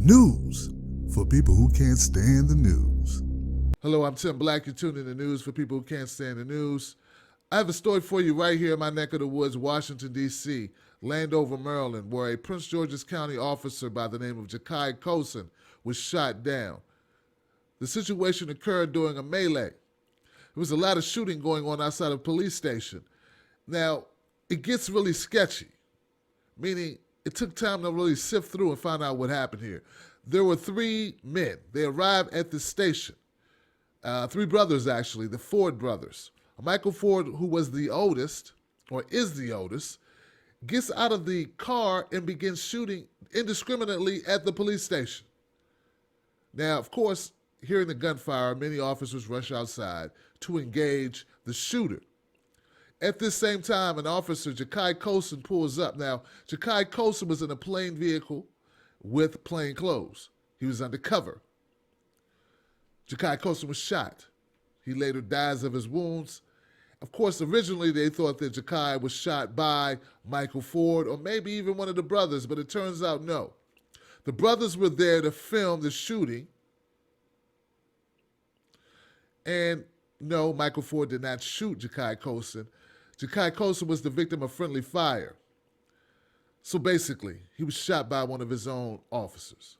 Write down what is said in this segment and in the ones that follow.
News for people who can't stand the news. Hello, I'm Tim Black. You're tuned in to News for people who can't stand the news. I have a story for you right here in my neck of the woods, Washington, D.C., Landover, Maryland, where a Prince George's County officer by the name of Jacai Colson was shot down. The situation occurred during a melee. There was a lot of shooting going on outside of a police station. Now, it gets really sketchy, meaning it took time to really sift through and find out what happened here. There were three men. They arrived at the station. Three brothers, actually, the Ford brothers. Michael Ford, who was the oldest, or is the oldest, gets out of the car and begins shooting indiscriminately at the police station. Now, of course, hearing the gunfire, many officers rush outside to engage the shooter. At this same time, an officer, Jacai Colson, pulls up. Now, Jacai Colson was in a plain vehicle with plain clothes. He was undercover. Jacai Colson was shot. He later dies of his wounds. Of course, originally they thought that Jacai was shot by Michael Ford or maybe even one of the brothers, but it turns out no. The brothers were there to film the shooting. And no, Michael Ford did not shoot Jacai Colson. Jacai Colson was the victim of friendly fire. So basically, he was shot by one of his own officers.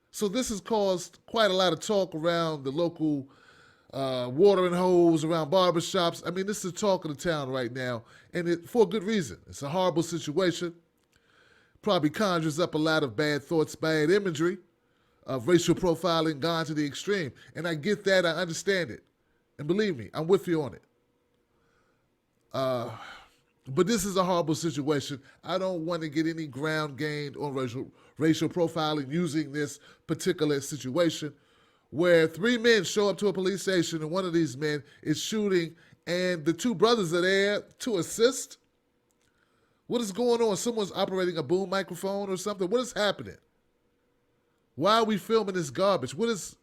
So this has caused quite a lot of talk around the local watering holes, around barbershops. I mean, this is the talk of the town right now, and for a good reason. It's a horrible situation. Probably conjures up a lot of bad thoughts, bad imagery of racial profiling gone to the extreme. And I get that, I understand it. And believe me, I'm with you on it. But this is a horrible situation. I don't want to get any ground gained on racial profiling using this particular situation where three men show up to a police station and one of these men is shooting and the two brothers are there to assist. What is going on? Someone's operating a boom microphone or something? What is happening? Why are we filming this garbage? What is...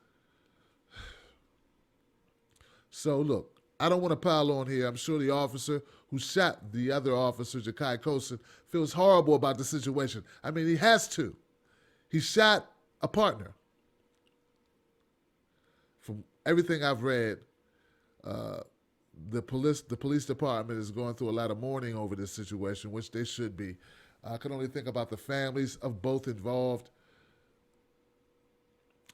So look, I don't want to pile on here. I'm sure the officer who shot the other officer, Jacai Colson, feels horrible about the situation. I mean, he has to. He shot a partner. From everything I've read, the police department is going through a lot of mourning over this situation, which they should be. I can only think about the families of both involved.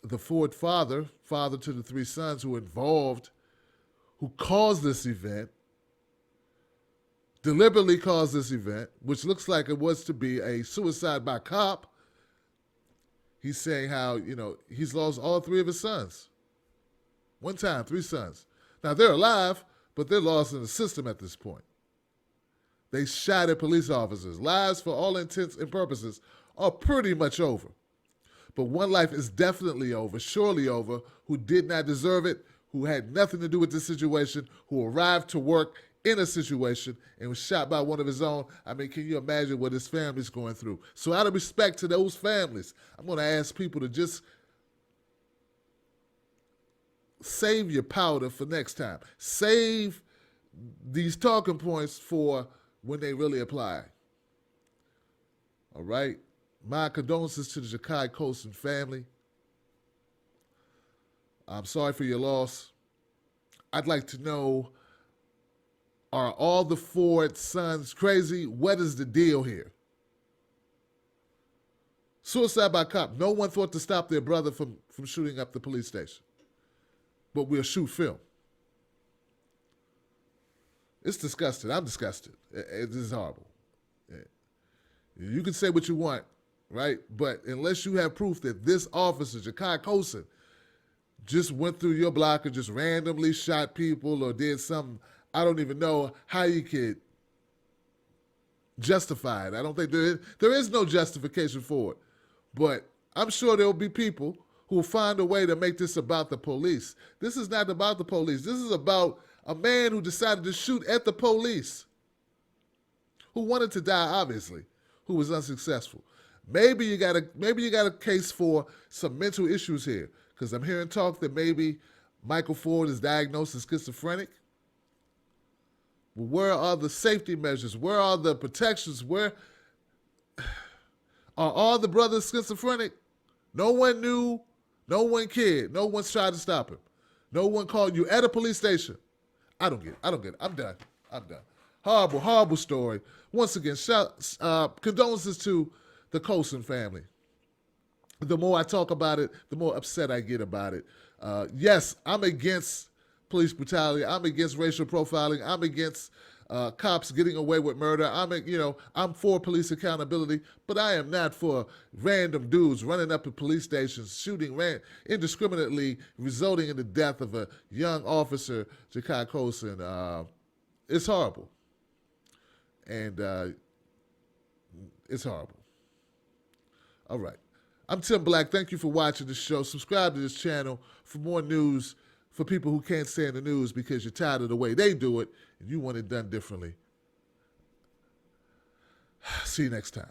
The Ford father to the three sons who were involved, who caused this event, deliberately caused this event, which looks like it was to be a suicide by cop. He's saying how, he's lost all three of his sons. One time, three sons. Now, they're alive, but they're lost in the system at this point. They shot at police officers. Lives, for all intents and purposes, are pretty much over. But one life is definitely over, surely over, who did not deserve it, who had nothing to do with this situation, who arrived to work in a situation and was shot by one of his own. I mean, can you imagine what his family's going through? So out of respect to those families, I'm going to ask people to just save your powder for next time. Save these talking points for when they really apply. All right? My condolences to the Jacai Colson family. I'm sorry for your loss. I'd like to know, are all the Ford sons crazy? What is the deal here? Suicide by cop. No one thought to stop their brother from shooting up the police station. But we'll shoot film. It's disgusting. I'm disgusted. It is horrible. You can say what you want, right? But unless you have proof that this officer, Jacai Colson, just went through your block or just randomly shot people or did something, I don't even know how you could justify it. I don't think there is no justification for it. But I'm sure there will be people who will find a way to make this about the police. This is not about the police. This is about a man who decided to shoot at the police, who wanted to die, obviously, who was unsuccessful. Maybe you got a case for some mental issues here, because I'm hearing talk that maybe Michael Ford is diagnosed as schizophrenic. Well, where are the safety measures? Where are the protections? Where are all the brothers schizophrenic? No one knew. No one cared. No one's tried to stop him. No one called you at a police station. I don't get it. I'm done. Horrible, horrible story. Once again, condolences to the Colson family. The more I talk about it, the more upset I get about it. Yes, I'm against police brutality. I'm against racial profiling. I'm against cops getting away with murder. I'm for police accountability, but I am not for random dudes running up to police stations, shooting indiscriminately, resulting in the death of a young officer, Jacai Colson. It's horrible. And it's horrible. All right. I'm Tim Black. Thank you for watching this show. Subscribe to this channel for more news for people who can't stand the news because you're tired of the way they do it and you want it done differently. See you next time.